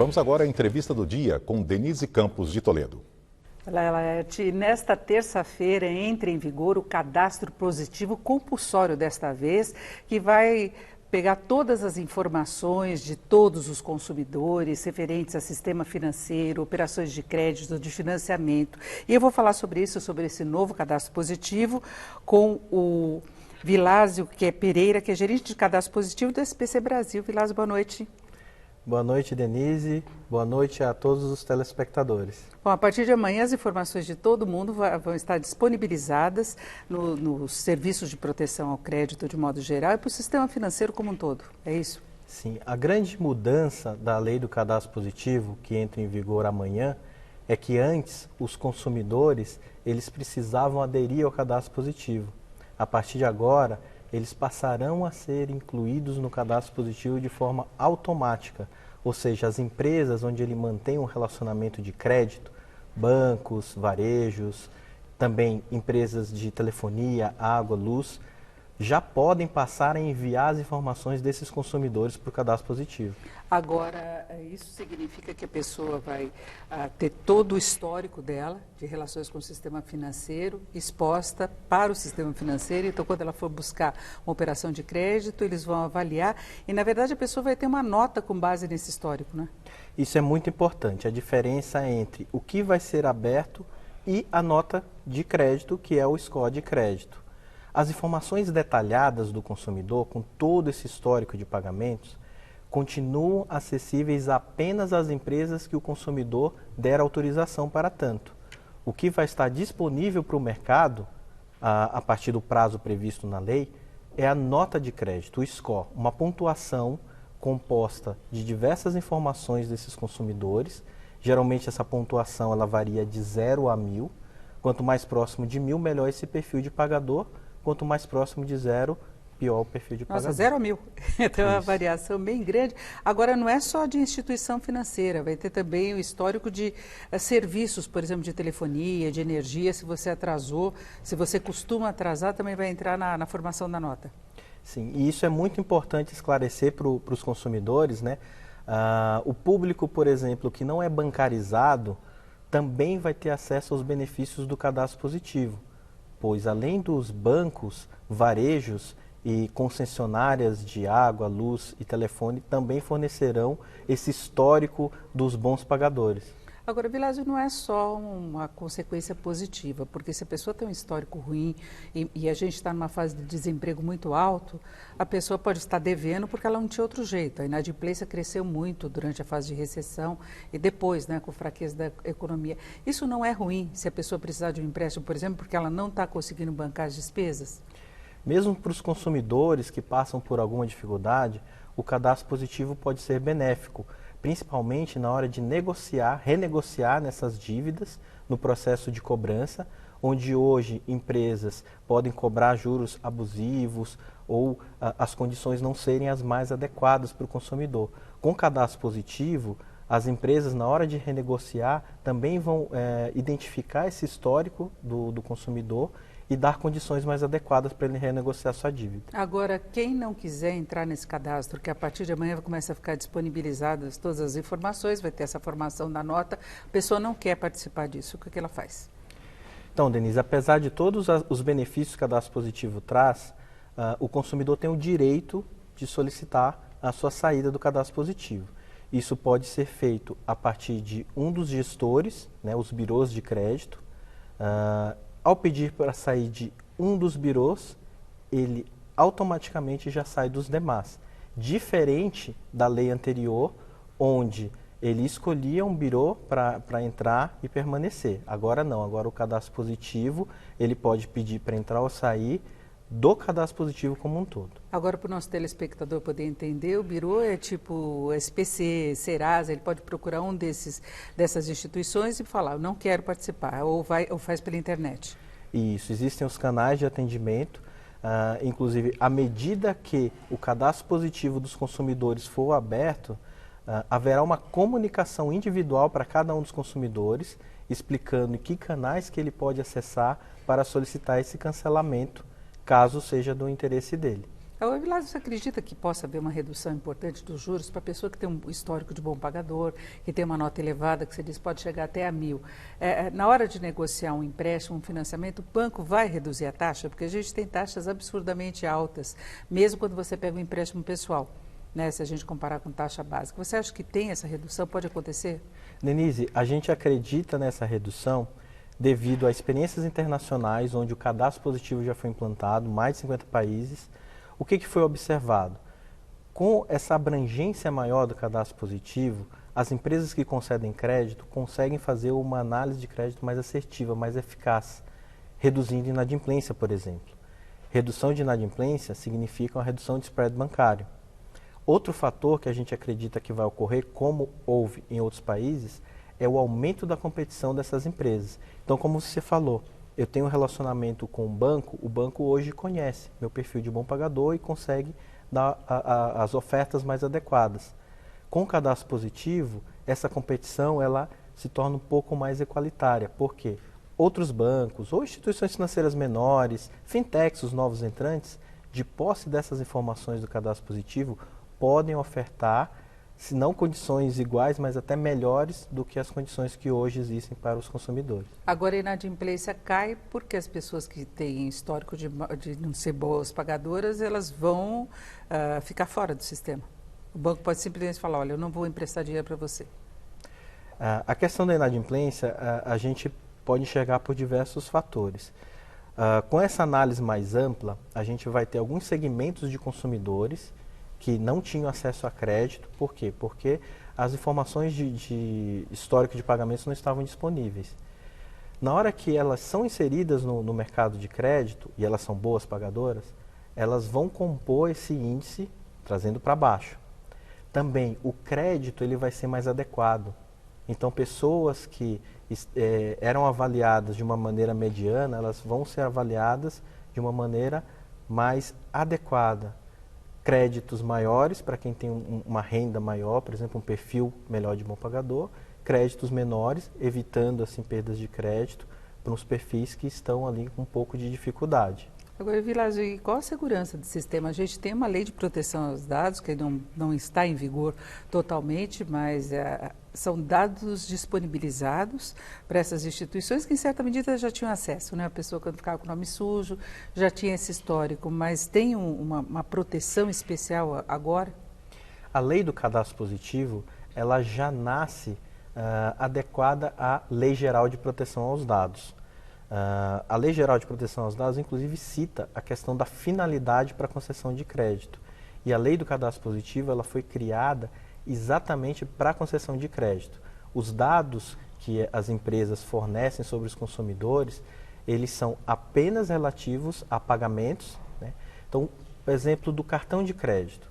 Vamos agora à entrevista do dia com Denise Campos de Toledo. Nesta terça-feira entra em vigor o cadastro positivo compulsório desta vez, que vai pegar todas as informações de todos os consumidores referentes a sistema financeiro, operações de crédito, de financiamento. E eu vou falar sobre isso, sobre esse novo cadastro positivo, com o Vilásio Pereira, que é gerente de cadastro positivo do SPC Brasil. Vilásio, boa noite. Boa noite, Denise. Boa noite a todos os telespectadores. Bom, a partir de amanhã as informações de todo mundo vão estar disponibilizadas nos serviços de proteção ao crédito de modo geral e para o sistema financeiro como um todo, é isso? Sim, a grande mudança da lei do cadastro positivo, que entra em vigor amanhã, é que antes os consumidores eles precisavam aderir ao cadastro positivo. A partir de agora, eles passarão a ser incluídos no cadastro positivo de forma automática, ou seja, as empresas onde ele mantém um relacionamento de crédito, bancos, varejos, também empresas de telefonia, água, luz, já podem passar a enviar as informações desses consumidores para o cadastro positivo. Agora, isso significa que a pessoa vai ter todo o histórico dela, de relações com o sistema financeiro, exposta para o sistema financeiro. Então, quando ela for buscar uma operação de crédito, eles vão avaliar e, na verdade, a pessoa vai ter uma nota com base nesse histórico, né? Isso é muito importante, a diferença entre o que vai ser aberto e a nota de crédito, que é o score de crédito. As informações detalhadas do consumidor, com todo esse histórico de pagamentos, continuam acessíveis apenas às empresas que o consumidor der autorização para tanto. O que vai estar disponível para o mercado, a partir do prazo previsto na lei, é a nota de crédito, o score, uma pontuação composta de diversas informações desses consumidores. Geralmente essa pontuação ela varia de 0 a 1000. Quanto mais próximo de 1000, melhor esse perfil de pagador. Quanto mais próximo de 0, pior o perfil de pagador. Nossa, 0 a 1000. Então é uma variação bem grande. Agora, não é só de instituição financeira, vai ter também o histórico de serviços, por exemplo, de telefonia, de energia. Se você atrasou, se você costuma atrasar, também vai entrar na formação da nota. Sim, e isso é muito importante esclarecer para os consumidores, né? O público, por exemplo, que não é bancarizado, também vai ter acesso aos benefícios do cadastro positivo, pois além dos bancos, varejos e concessionárias de água, luz e telefone também fornecerão esse histórico dos bons pagadores. Agora, Vilásio, não é só uma consequência positiva, porque se a pessoa tem um histórico ruim e a gente está numa fase de desemprego muito alto, a pessoa pode estar devendo porque ela não tinha outro jeito. A inadimplência cresceu muito durante a fase de recessão e depois, né, com fraqueza da economia. Isso não é ruim se a pessoa precisar de um empréstimo, por exemplo, porque ela não está conseguindo bancar as despesas? Mesmo para os consumidores que passam por alguma dificuldade, o cadastro positivo pode ser benéfico, principalmente na hora de renegociar nessas dívidas no processo de cobrança, onde hoje empresas podem cobrar juros abusivos ou as condições não serem as mais adequadas para o consumidor. Com cadastro positivo, as empresas, na hora de renegociar, também vão identificar esse histórico do consumidor e dar condições mais adequadas para ele renegociar sua dívida. Agora, quem não quiser entrar nesse cadastro, que a partir de amanhã começa a ficar disponibilizadas todas as informações, vai ter essa formação da nota, a pessoa não quer participar disso, o que ela faz? Então, Denise, apesar de todos os benefícios que o cadastro positivo traz, o consumidor tem o direito de solicitar a sua saída do cadastro positivo. Isso pode ser feito a partir de um dos gestores, né, os birôs de crédito. Ao pedir para sair de um dos birôs, ele automaticamente já sai dos demais. Diferente da lei anterior, onde ele escolhia um birô para entrar e permanecer. Agora não, agora o cadastro positivo, ele pode pedir para entrar ou sair do cadastro positivo como um todo. Agora, para o nosso telespectador poder entender, o birô é tipo SPC, Serasa, ele pode procurar dessas instituições e falar, eu não quero participar, ou faz pela internet. Isso, existem os canais de atendimento, inclusive, à medida que o cadastro positivo dos consumidores for aberto, haverá uma comunicação individual para cada um dos consumidores, explicando em que canais que ele pode acessar para solicitar esse cancelamento, caso seja do interesse dele. Vilásio, você acredita que possa haver uma redução importante dos juros para a pessoa que tem um histórico de bom pagador, que tem uma nota elevada, que você diz pode chegar até a 1.000? Na hora de negociar um empréstimo, um financiamento, o banco vai reduzir a taxa? Porque a gente tem taxas absurdamente altas, mesmo quando você pega um empréstimo pessoal, né, se a gente comparar com taxa básica. Você acha que tem essa redução? Pode acontecer? Denise, a gente acredita nessa redução devido a experiências internacionais, onde o cadastro positivo já foi implantado em mais de 50 países. O que foi observado? Com essa abrangência maior do cadastro positivo, as empresas que concedem crédito conseguem fazer uma análise de crédito mais assertiva, mais eficaz, reduzindo inadimplência, por exemplo. Redução de inadimplência significa uma redução de spread bancário. Outro fator que a gente acredita que vai ocorrer, como houve em outros países, é o aumento da competição dessas empresas. Então, como você falou, eu tenho um relacionamento com o banco hoje conhece meu perfil de bom pagador e consegue dar as ofertas mais adequadas. Com o cadastro positivo, essa competição ela se torna um pouco mais equalitária. Por quê? Outros bancos ou instituições financeiras menores, fintechs, os novos entrantes, de posse dessas informações do cadastro positivo, podem ofertar, se não condições iguais, mas até melhores do que as condições que hoje existem para os consumidores. Agora a inadimplência cai porque as pessoas que têm histórico de não ser boas pagadoras, elas vão ficar fora do sistema. O banco pode simplesmente falar, olha, eu não vou emprestar dinheiro para você. A questão da inadimplência, a gente pode enxergar por diversos fatores. Com essa análise mais ampla, a gente vai ter alguns segmentos de consumidores que não tinham acesso a crédito. Por quê? Porque as informações de histórico de pagamentos não estavam disponíveis. Na hora que elas são inseridas no mercado de crédito, e elas são boas pagadoras, elas vão compor esse índice trazendo para baixo. Também o crédito ele vai ser mais adequado. Então, pessoas que eram avaliadas de uma maneira mediana, elas vão ser avaliadas de uma maneira mais adequada. Créditos maiores para quem tem uma renda maior, por exemplo, um perfil melhor de bom pagador, créditos menores, evitando assim perdas de crédito para os perfis que estão ali com um pouco de dificuldade. Agora, Vilásio, e qual a segurança do sistema? A gente tem uma lei de proteção aos dados que não está em vigor totalmente, mas são dados disponibilizados para essas instituições que, em certa medida, já tinham acesso, né? A pessoa, quando ficava com o nome sujo, já tinha esse histórico, mas tem uma proteção especial agora? A lei do cadastro positivo, ela já nasce adequada à Lei Geral de Proteção aos Dados. A Lei Geral de Proteção aos Dados, inclusive, cita a questão da finalidade para a concessão de crédito. E a Lei do Cadastro Positivo ela foi criada exatamente para a concessão de crédito. Os dados que as empresas fornecem sobre os consumidores, eles são apenas relativos a pagamentos, né? Então, por exemplo, do cartão de crédito.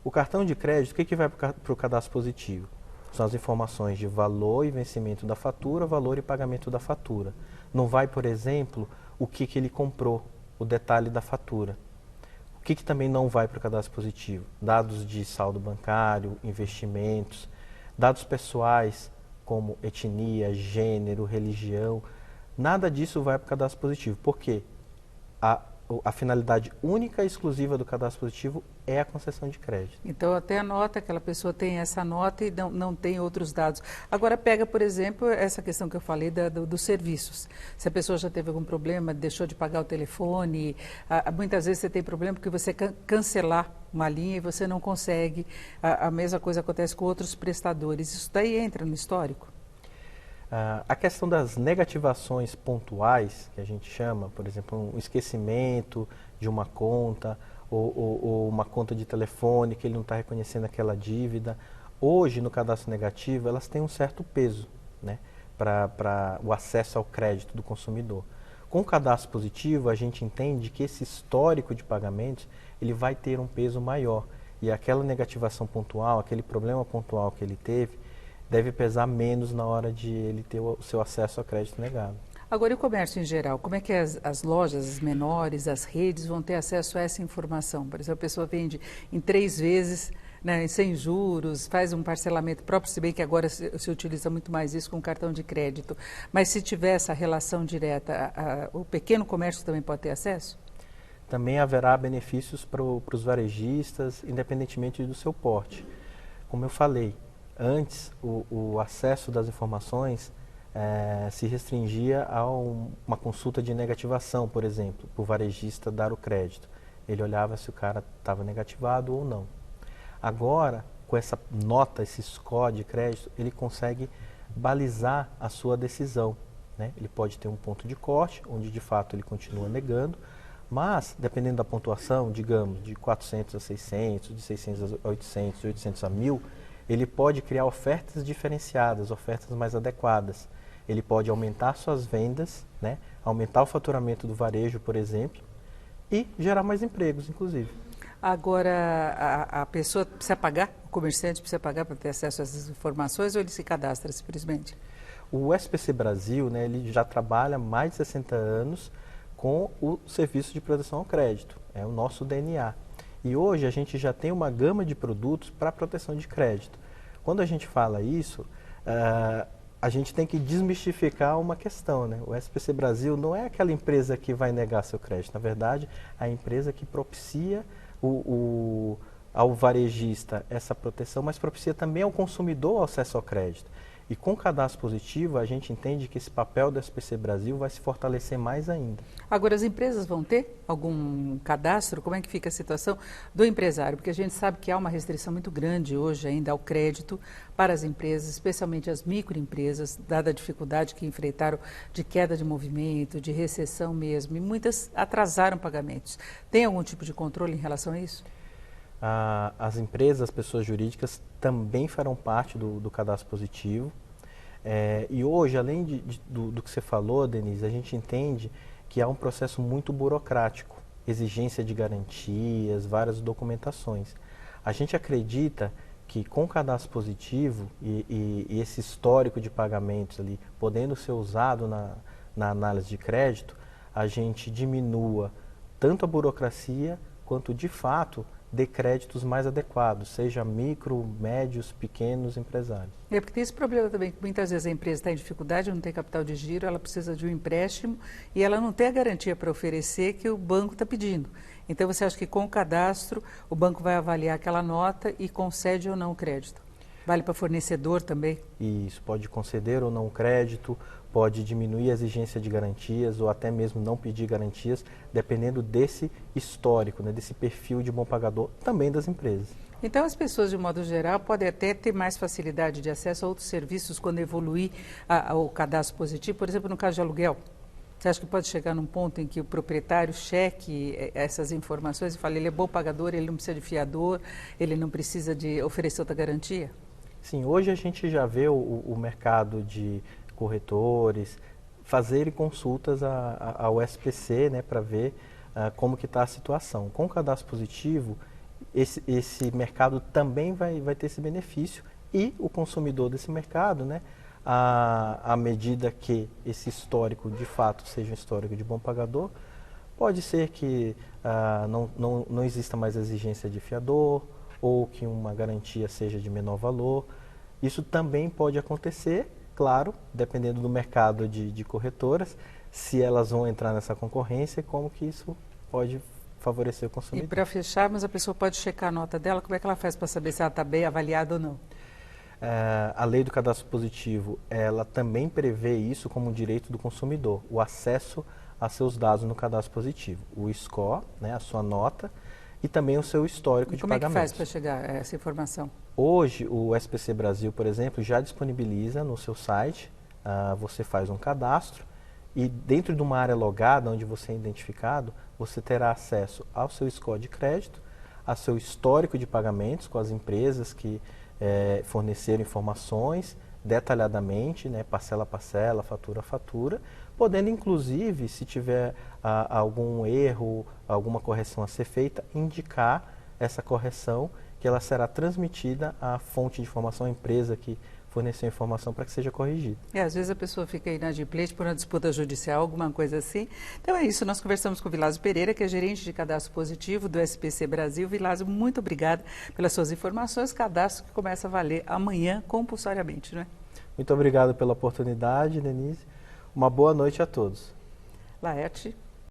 O cartão de crédito, o que vai para o Cadastro Positivo? São as informações de valor e vencimento da fatura, valor e pagamento da fatura. Não vai, por exemplo, o que ele comprou, o detalhe da fatura. O que também não vai para o cadastro positivo? Dados de saldo bancário, investimentos, dados pessoais como etnia, gênero, religião. Nada disso vai para o cadastro positivo. Por quê? A finalidade única e exclusiva do cadastro positivo é a concessão de crédito. Então, até a nota, aquela pessoa tem essa nota e não tem outros dados. Agora, pega, por exemplo, essa questão que eu falei dos serviços. Se a pessoa já teve algum problema, deixou de pagar o telefone, muitas vezes você tem problema porque você cancelar uma linha e você não consegue. A mesma coisa acontece com outros prestadores. Isso daí entra no histórico? A questão das negativações pontuais, que a gente chama, por exemplo, um esquecimento de uma conta ou uma conta de telefone que ele não está reconhecendo aquela dívida, hoje no cadastro negativo elas têm um certo peso, né, para o acesso ao crédito do consumidor. Com o cadastro positivo a gente entende que esse histórico de pagamentos ele vai ter um peso maior e aquela negativação pontual, aquele problema pontual que ele teve, deve pesar menos na hora de ele ter o seu acesso a crédito negado. Agora, e o comércio em geral? Como é que as lojas, as menores, as redes vão ter acesso a essa informação? Por exemplo, a pessoa vende em 3 vezes, né, sem juros, faz um parcelamento próprio, se bem que agora se utiliza muito mais isso com cartão de crédito. Mas se tiver essa relação direta, o pequeno comércio também pode ter acesso? também haverá benefícios para os varejistas, independentemente do seu porte. Como eu falei, antes o acesso das informações se restringia a uma consulta de negativação, por exemplo, para o varejista dar o crédito. Ele olhava se o cara estava negativado ou não. Agora, com essa nota, esse score de crédito, ele consegue balizar a sua decisão, né? Ele pode ter um ponto de corte, onde de fato ele continua negando, mas, dependendo da pontuação, digamos, de 400 a 600, de 600 a 800, de 800 a 1000, ele pode criar ofertas diferenciadas, ofertas mais adequadas. Ele pode aumentar suas vendas, né? Aumentar o faturamento do varejo, por exemplo, e gerar mais empregos, inclusive. Agora, a pessoa precisa pagar, o comerciante precisa pagar para ter acesso a essas informações ou ele se cadastra simplesmente? O SPC Brasil, né, ele já trabalha há mais de 60 anos com o serviço de proteção ao crédito, é o nosso DNA. E hoje a gente já tem uma gama de produtos para proteção de crédito. Quando a gente fala isso, a gente tem que desmistificar uma questão, né? O SPC Brasil não é aquela empresa que vai negar seu crédito, na verdade, é a empresa que propicia ao varejista essa proteção, mas propicia também ao consumidor o acesso ao crédito. E com o cadastro positivo, a gente entende que esse papel do SPC Brasil vai se fortalecer mais ainda. Agora, as empresas vão ter algum cadastro? Como é que fica a situação do empresário? Porque a gente sabe que há uma restrição muito grande hoje ainda ao crédito para as empresas, especialmente as microempresas, dada a dificuldade que enfrentaram de queda de movimento, de recessão mesmo, e muitas atrasaram pagamentos. Tem algum tipo de controle em relação a isso? As empresas, as pessoas jurídicas também farão parte do cadastro positivo. E hoje, além do que você falou, Denise, a gente entende que há um processo muito burocrático, exigência de garantias, várias documentações. A gente acredita que com o cadastro positivo e esse histórico de pagamentos ali, podendo ser usado na análise de crédito, a gente diminua tanto a burocracia quanto, de fato, dê créditos mais adequados, seja micro, médios, pequenos empresários. Porque tem esse problema também, que muitas vezes a empresa está em dificuldade, não tem capital de giro, ela precisa de um empréstimo e ela não tem a garantia para oferecer que o banco está pedindo. Então você acha que com o cadastro o banco vai avaliar aquela nota e concede ou não o crédito? Vale para fornecedor também? Isso, pode conceder ou não o crédito, pode diminuir a exigência de garantias ou até mesmo não pedir garantias, dependendo desse histórico, né, desse perfil de bom pagador também das empresas. Então as pessoas, de modo geral, podem até ter mais facilidade de acesso a outros serviços quando evoluir o cadastro positivo, por exemplo, no caso de aluguel. Você acha que pode chegar num ponto em que o proprietário cheque essas informações e fale, ele é bom pagador, ele não precisa de fiador, ele não precisa de oferecer outra garantia? Sim, hoje a gente já vê o mercado de corretores fazerem consultas ao SPC, né, para ver como que está a situação. Com o cadastro positivo, esse mercado também vai ter esse benefício e o consumidor desse mercado, né, à medida que esse histórico de fato seja um histórico de bom pagador, pode ser que não exista mais exigência de fiador ou que uma garantia seja de menor valor. Isso também pode acontecer, claro, dependendo do mercado de corretoras, se elas vão entrar nessa concorrência e como que isso pode favorecer o consumidor. E para fecharmos, a pessoa pode checar a nota dela, como é que ela faz para saber se ela está bem avaliada ou não? A lei do cadastro positivo, ela também prevê isso como um direito do consumidor, o acesso a seus dados no cadastro positivo, o score, né, a sua nota, e também o seu histórico de pagamentos. Como é que faz para chegar a essa informação? Hoje, o SPC Brasil, por exemplo, já disponibiliza no seu site, você faz um cadastro e dentro de uma área logada, onde você é identificado, você terá acesso ao seu score de crédito, ao seu histórico de pagamentos com as empresas que forneceram informações detalhadamente, né, parcela a parcela, fatura a fatura, podendo inclusive, se tiver algum erro, alguma correção a ser feita, indicar essa correção, que ela será transmitida à fonte de informação, à empresa que forneceu a informação para que seja corrigida. Às vezes a pessoa fica inadimplente por uma disputa judicial, alguma coisa assim. Então é isso, nós conversamos com o Vilásio Pereira, que é gerente de cadastro positivo do SPC Brasil. Vilásio, muito obrigada pelas suas informações. Cadastro que começa a valer amanhã compulsoriamente, não é? Muito obrigado pela oportunidade, Denise. Uma boa noite a todos. Laerte.